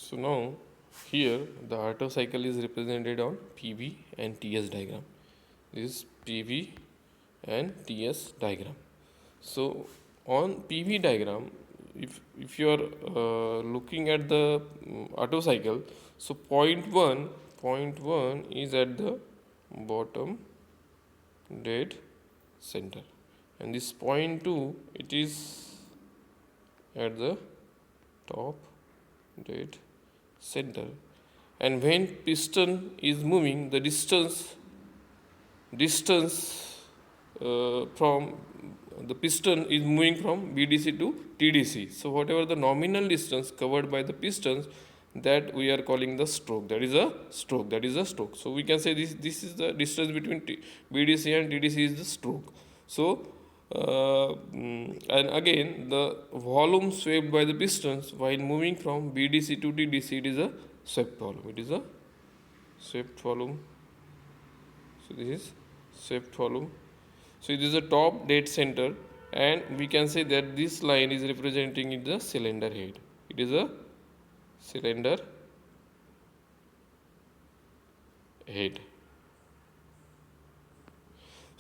So now here the Otto cycle is represented on PV and TS diagram. This is PV and TS diagram. So on PV diagram, if you are looking at the Otto cycle, so point one is at the bottom dead center, and this point 2 it is at the top dead center. And when piston is moving, the distance from the piston is moving from BDC to TDC. So whatever the nominal distance covered by the pistons, that we are calling the stroke. That is a stroke. So we can say this is the distance between BDC and TDC is the stroke. So and again the volume swept by the pistons while moving from BDC to TDC, it is a swept volume. So this is swept volume. So it is a top dead center, and we can say that this line is representing in the cylinder head. It is a cylinder head.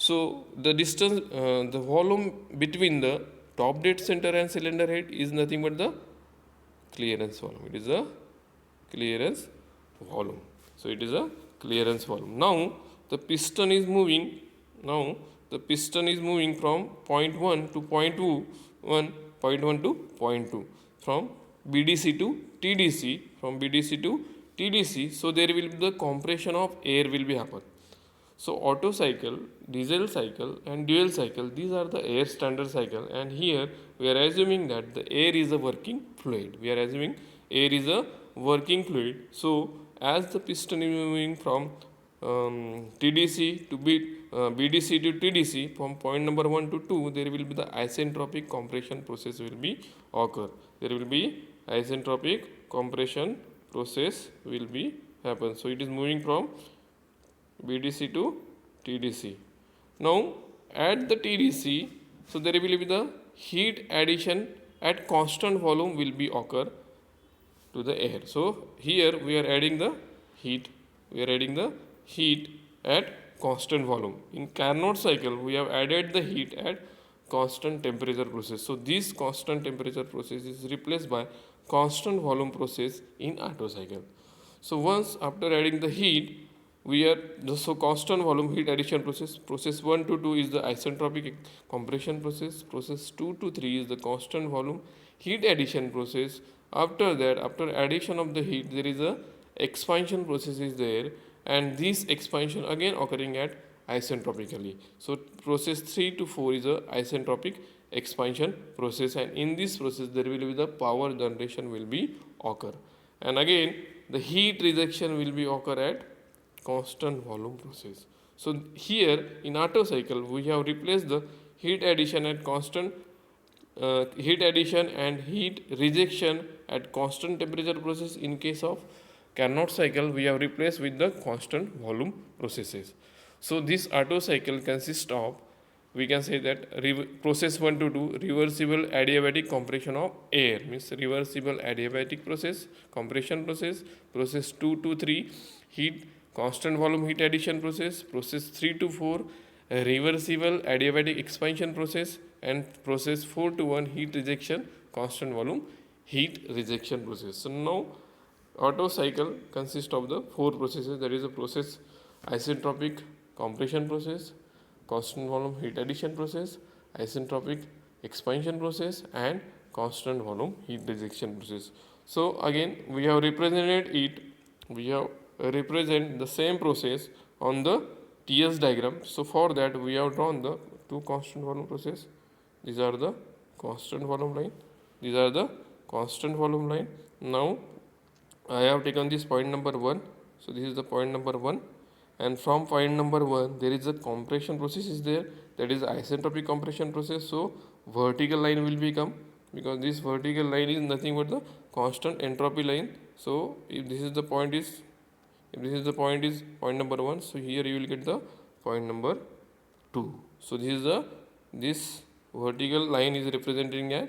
So the distance, the volume between the top dead center and cylinder head is nothing but the clearance volume. It is a clearance volume. So it is a clearance volume. Now the piston is moving. From point 1 to point 2, point 1 to point 2, from BDC to TDC. So there will be the compression of air will be happen. So Otto cycle, diesel cycle and dual cycle, these are the air standard cycle, and here we are assuming that the air is a working fluid. So as the piston is moving from BDC to TDC, from point number 1 to 2, there will be the isentropic compression process will be occur. Happen. So it is moving from BDC to TDC. Now at the TDC, so there will be the heat addition at constant volume will be occur to the air. So here we are adding the heat. At constant volume. In Carnot cycle, we have added the heat at constant temperature process. So this constant temperature process is replaced by constant volume process in Otto cycle. So once after adding the heat, constant volume heat addition process 1 to 2 is the isentropic compression process 2 to 3 is the constant volume heat addition process. After that, after addition of the heat, there is a expansion process is there, and this expansion again occurring at isentropically. So process 3 to 4 is a isentropic expansion process, and in this process there will be the power generation will be occur, and again the heat rejection will be occur at constant volume process. So here in Otto cycle we have replaced the heat addition at constant heat addition and heat rejection at constant temperature process. In case of Carnot cycle, we have replaced with the constant volume processes. So this Otto cycle consists of, we can say that process 1 to 2 reversible adiabatic compression of air, means reversible adiabatic process compression process. Process 2 to 3 heat constant volume heat addition process. Process 3 to 4 reversible adiabatic expansion process, and process 4 to 1 heat rejection constant volume heat rejection process. So now Otto cycle consists of the 4 processes, that is the process isentropic compression process, constant volume heat addition process, isentropic expansion process, and constant volume heat rejection process. So again we have represented the same process on the TS diagram. So for that we have drawn the two constant volume process. These are the constant volume line. Now I have taken this point number 1. So this is the point number 1, and from point number 1 there is a compression process is there, that is isentropic compression process. So vertical line will become, because this vertical line is nothing but the constant entropy line. So if this is the point is point number 1, so here you will get the point number 2. So this vertical line is representing a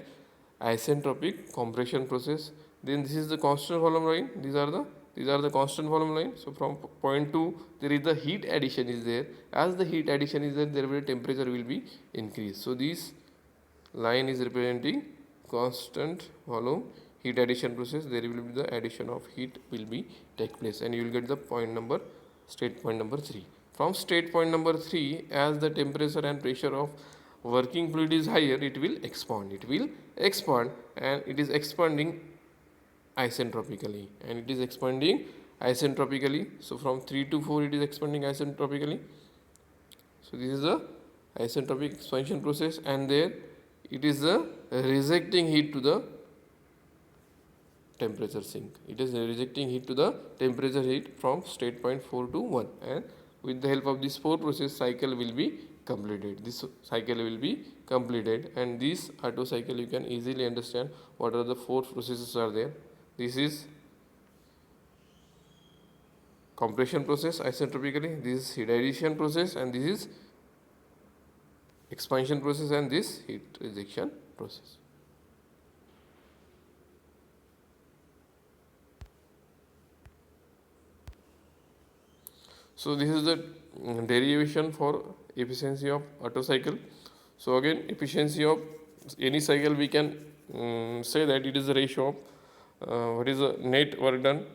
isentropic compression process. Then this is the constant volume line. These are the constant volume line. So from point 2 there is the heat addition is there. As the heat addition is there will temperature will be increased. So this line is representing constant volume heat addition process. There will be the addition of heat will be take place, and you will get the state point number 3. From state point number 3, as the temperature and pressure of working fluid is higher, it will expand, and it is expanding isentropically, so from 3 to 4 it is expanding isentropically. So this is the isentropic expansion process, and there it is the rejecting heat to the temperature sink. It is rejecting heat to the temperature heat from state point 4 to 1, and with the help of this 4 process cycle will be completed. And this Otto cycle you can easily understand what are the 4 processes are there. This is compression process isentropically, this is heat addition process, and this is expansion process, and this heat rejection process. So this is the derivation for efficiency of Otto cycle. So again, efficiency of any cycle we can say that it is the ratio of what is the net work done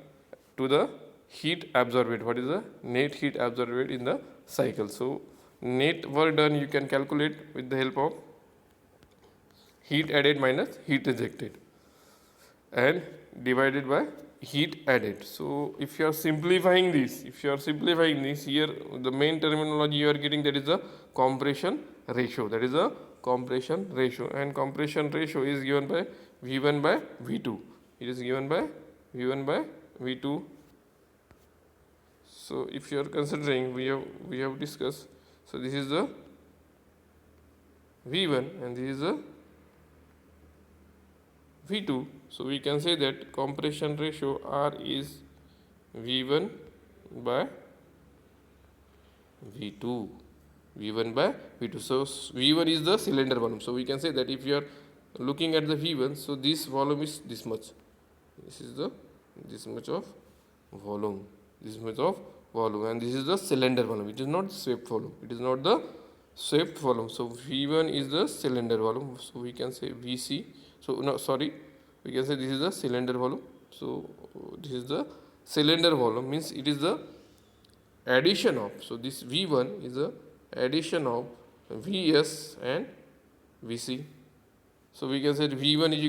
to the heat absorbed. What is the net heat absorbed in the cycle? So net work done you can calculate with the help of heat added minus heat rejected and divided by heat added. So if you are simplifying this, here the main terminology you are getting, that is the compression ratio, and compression ratio is given by V1 by V2. It is given by V1 by V2. So if you are considering, we have discussed, so this is the V1 and this is the V2. So we can say that compression ratio R is V1 by V2. So V1 is the cylinder volume. So we can say that if you are looking at the V1, so this volume is this much. This much of volume, and this is the cylinder volume. It is not swept volume. So V1 is the cylinder volume. So we can say VC. We can say this is the cylinder volume. So this is the cylinder volume, means it is the addition of, so this V1 is the addition of Vs and Vc. So we can say V1 is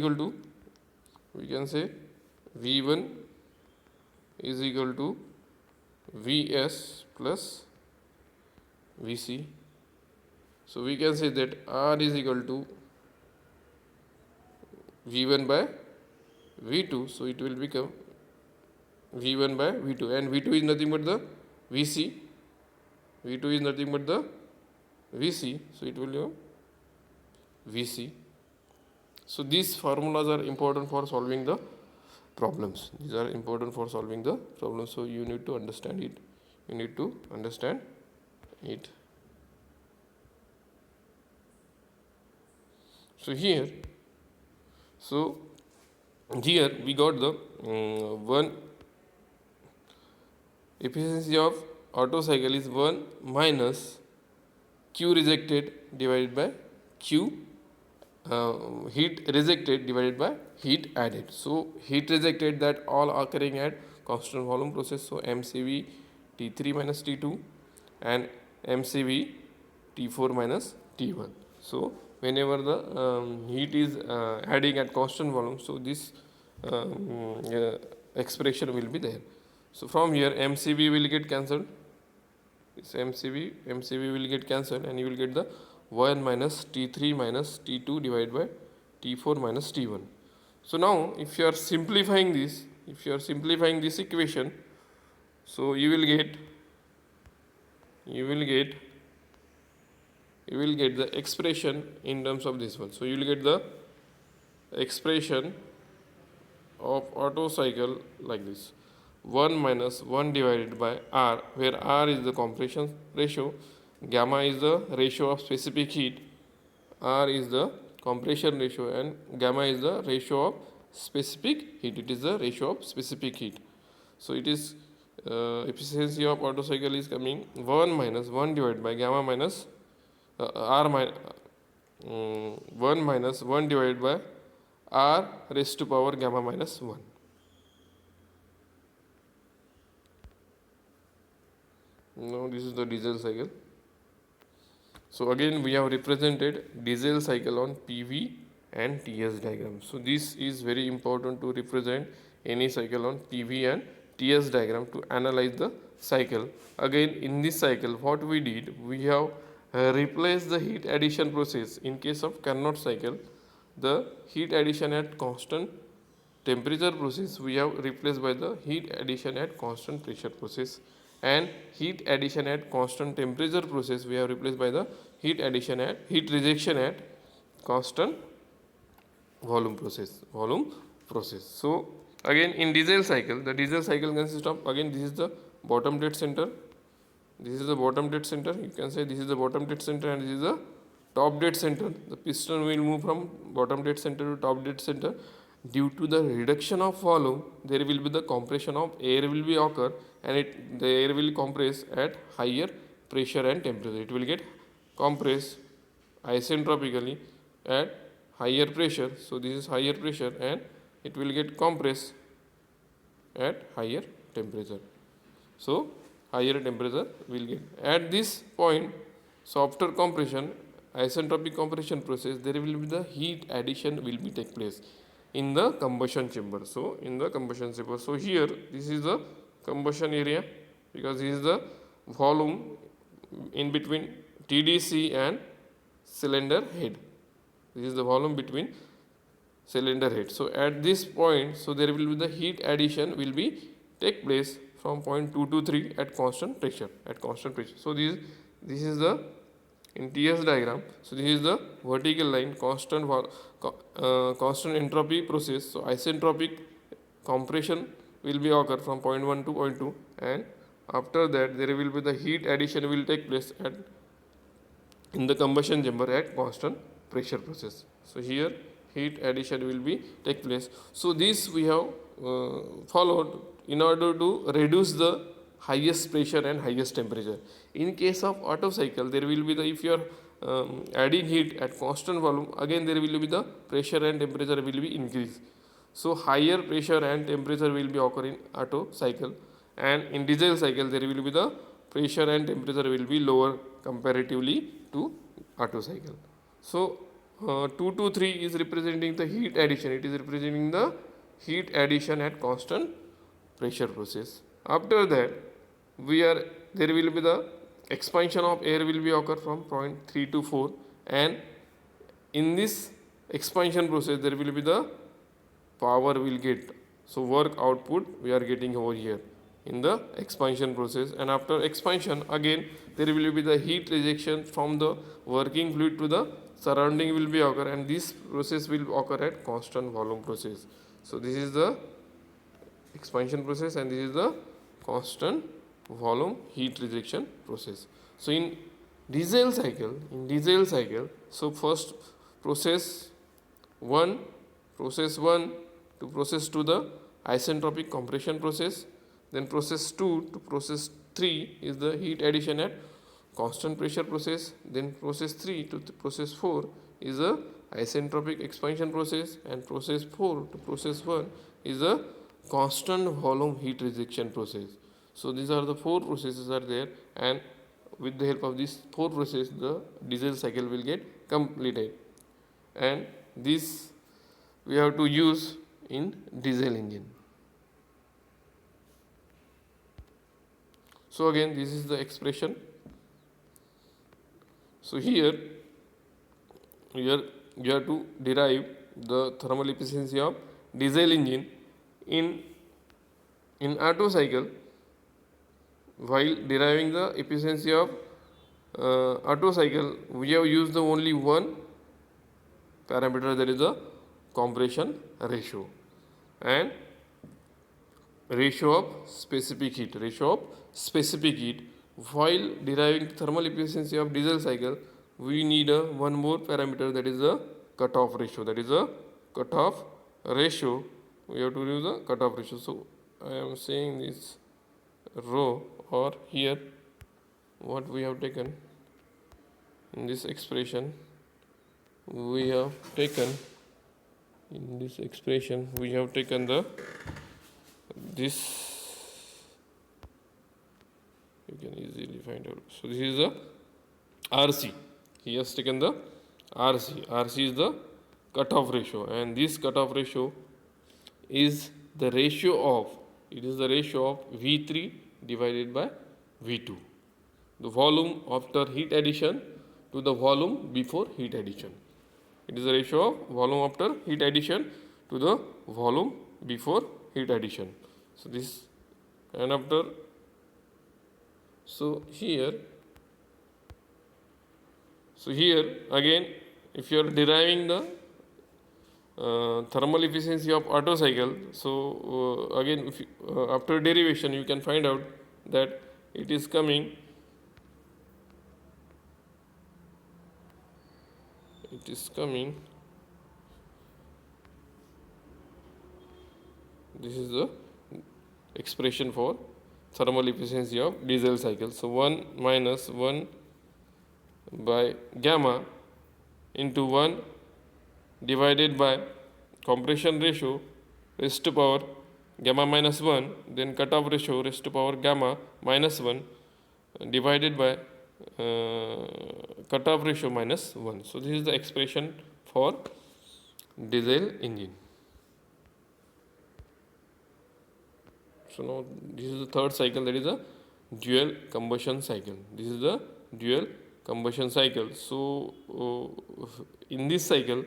equal to Vs plus Vc. So we can say that R is equal to V1 by V2, so it will become V1 by V2, and V2 is nothing but the Vc. So it will be Vc. So these formulas are important for solving the problems. So you need to understand it. So here we got the one efficiency of Otto cycle is 1 minus Q rejected divided by Q heat rejected divided by heat added. So heat rejected, that all occurring at constant volume process. So MCV T3 minus T2 and MCV T4 minus T1. So whenever the heat is adding at constant volume, so this expression will be there. So from here MCV will get cancelled. MCV will get cancelled, and you will get the 1 minus T3 minus T2 divided by T4 minus T1. So now if you are simplifying this equation, so you will get the expression in terms of this one. So you will get the expression of Otto cycle like this: 1 minus 1 divided by R, where R is the compression ratio, gamma is the ratio of specific heat, R is the compression ratio, and gamma is the ratio of specific heat. It is the ratio of specific heat. So it is efficiency of Otto cycle is coming 1 minus 1 divided by gamma minus r minus 1 minus 1 divided by r raised to power gamma minus 1. Now this is the diesel cycle. So again we have represented diesel cycle on PV and TS diagram. So this is very important to represent any cycle on PV and TS diagram to analyze the cycle. Again in this cycle what we did, we have replaced the heat addition process. In case of Carnot cycle, the heat addition at constant temperature process we have replaced by the heat addition at constant pressure process, and heat addition at constant temperature process we have replaced by the heat rejection at constant volume process. So again in diesel cycle, the diesel cycle consists of, again this is the bottom dead center, this is the bottom dead center, you can say this is the bottom dead center and this is the top dead center. The piston will move from bottom dead center to top dead center. Due to the reduction of volume, there will be the compression of air will be occur, and the air will compress at higher pressure and temperature. It will get compressed isentropically at higher pressure. So this is higher pressure and it will get compressed at higher temperature. So higher temperature will get. At this point, so after compression, isentropic compression process, there will be the heat addition will be take place in the combustion chamber. So in the combustion chamber, so here this is the combustion area, because this is the volume in between TDC and cylinder head. This is the volume between cylinder head. So at this point, so there will be the heat addition will be take place from point 2 to 3 at constant pressure. So this is the in TS diagram. So this is the vertical line, constant entropy process. So isentropic compression will be occur from point 1 to point 2, and after that there will be the heat addition will take place at in the combustion chamber at constant pressure process. So here heat addition will be take place. So this we have followed in order to reduce the highest pressure and highest temperature. In case of Otto cycle, there will be the, if you are adding heat at constant volume, again there will be the pressure and temperature will be increased. So higher pressure and temperature will be occur in Otto cycle, and in diesel cycle there will be the pressure and temperature will be lower comparatively to Otto cycle. So 2 to 3 is representing the heat addition. It is representing the heat addition at constant pressure process. After that, there will be the expansion of air will be occur from point 3 to 4, and in this expansion process there will be the power will get. So work output we are getting over here in the expansion process, and after expansion again there will be the heat rejection from the working fluid to the surrounding will be occur, and this process will occur at constant volume process. So this is the expansion process and this is the constant volume heat rejection process. So in diesel cycle, so first process 1 to process to the isentropic compression process, then process 2 to process 3 is the heat addition at constant pressure process, then process 3 to process 4 is the isentropic expansion process, and process 4 to process 1 is the constant volume heat rejection process. So these are the 4 processes are there, and with the help of these 4 processes the diesel cycle will get completed, and this we have to use in diesel engine. So again this is the expression. So here you have to derive the thermal efficiency of diesel engine in Otto cycle. While deriving the efficiency of Otto cycle, we have used the only one parameter, that is the compression ratio and ratio of specific heat. While deriving thermal efficiency of diesel cycle, we need one more parameter, that is the cutoff ratio. That is a cutoff ratio. We have to use the cutoff ratio. So I am saying this rho, or here what we have taken in this expression, we have taken the this, you can easily find out. So this is the RC. He has taken the RC. RC is the cutoff ratio, and this cutoff ratio is the ratio of V3 divided by V2, the volume after heat addition to the volume before heat addition. It is the ratio of volume after heat addition to the volume before heat addition. So this, and after, so here again, if you are deriving the thermal efficiency of Otto cycle, so again, if you, after derivation, you can find out that it is coming, this is the expression for thermal efficiency of diesel cycle. So 1 minus 1 by gamma into 1 divided by compression ratio raised to power gamma minus 1, then cutoff ratio raised to power gamma minus 1 divided by cutoff ratio minus 1. So this is the expression for diesel engine. So now this is the third cycle, that is a dual combustion cycle. This is the dual combustion cycle. So in this cycle,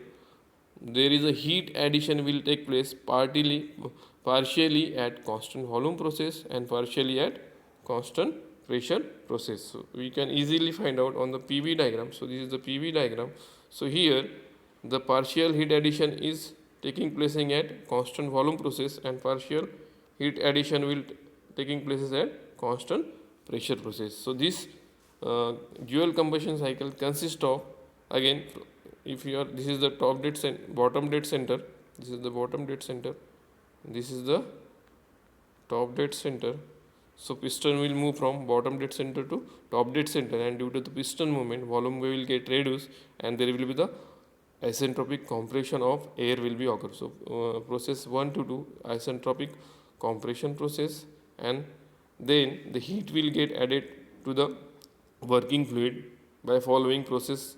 there is a heat addition will take place partially at constant volume process and partially at constant pressure process. So we can easily find out on the PV diagram. So this is the PV diagram. So here the partial heat addition is taking place at constant volume process, and partial heat addition will taking place at constant pressure process. So this dual combustion cycle consists of, again, if you are, this is the bottom dead center, this is the bottom dead center, this is the top dead center. So piston will move from bottom dead center to top dead center, and due to the piston movement, volume will get reduced, and there will be the isentropic compression of air will be occur. So process 1 to 2, isentropic compression process, and then the heat will get added to the working fluid by following process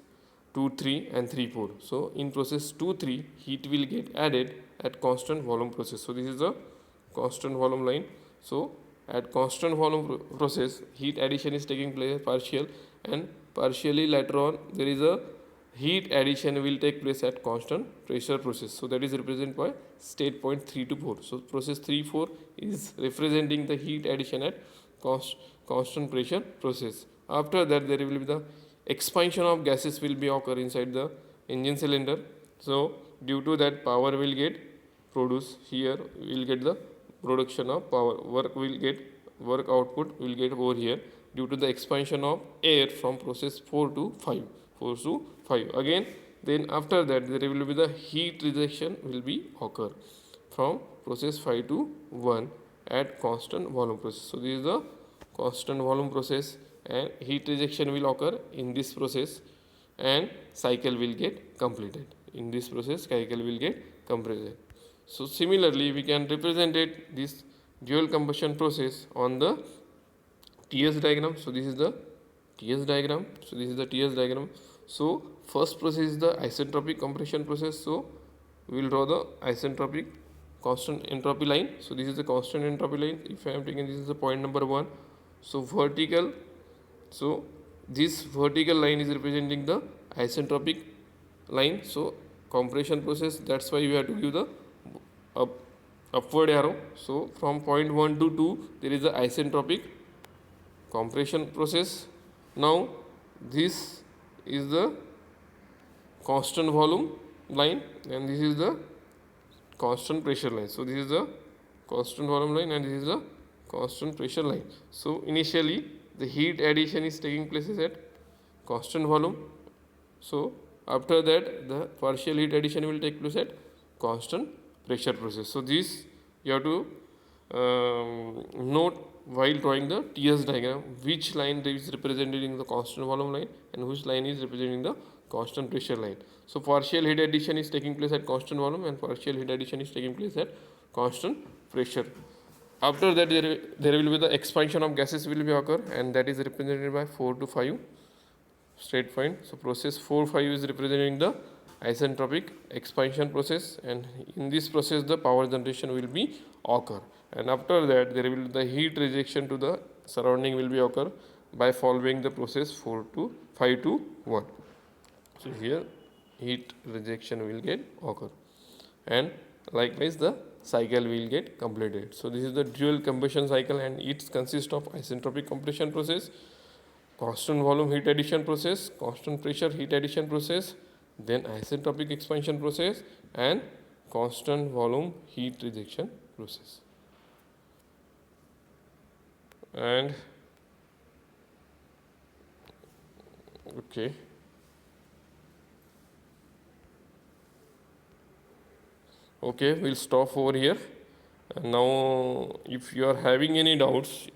2, 3 and 3, 4. So in process 2, 3, heat will get added at constant volume process. So this is the constant volume line. So at constant volume process, heat addition is taking place partial, and partially later on there is a heat addition will take place at constant pressure process. So that is represented by state point 3 to 4. So process 3, 4 is representing the heat addition at constant pressure process. After that, there will be the expansion of gases will be occur inside the engine cylinder. So due to that, power will get produced. Here we will get the production of power. Work output will get over here due to the expansion of air from process 4 to 5. 4 to 5. Again, then after that, there will be the heat rejection will be occur from process 5 to 1 at constant volume process. So this is the constant volume process, and heat rejection will occur in this process, and cycle will get completed. In this process, cycle will get completed. So similarly, we can represent this dual combustion process on the TS diagram. So this is the TS diagram. So first process is the isentropic compression process. So we will draw the isentropic constant entropy line. So this is the constant entropy line. If I am taking, this is the point number 1. So vertical. So this vertical line is representing the isentropic line. So compression process, that's why you have to give the upward arrow. So from point 1 to 2, there is the isentropic compression process. Now this is the constant volume line, and this is the constant pressure line. So this is the constant volume line, and this is the constant pressure line. So initially the heat addition is taking place at constant volume. So After that, the partial heat addition will take place at constant pressure process. So this you have to note while drawing the TS diagram, which line is representing the constant volume line and which line is representing the constant pressure line. So partial heat addition is taking place at constant volume and partial heat addition is taking place at constant pressure. After that, there will be the expansion of gases will be occur, and that is represented by 4 to 5 straight point. So process 4-5 is representing the isentropic expansion process, and in this process the power generation will be occur, and after that there will be the heat rejection to the surrounding will be occur by following the process 4 to 5 to 1. So here heat rejection will get occur, and likewise the cycle will get completed. So this is the dual combustion cycle, and it consists of isentropic compression process, constant volume heat addition process, constant pressure heat addition process, then isentropic expansion process, and constant volume heat rejection process. And okay, we'll stop over here. And now if you are having any doubts,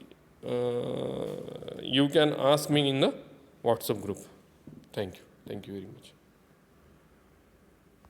you can ask me in the WhatsApp group. Thank you very much.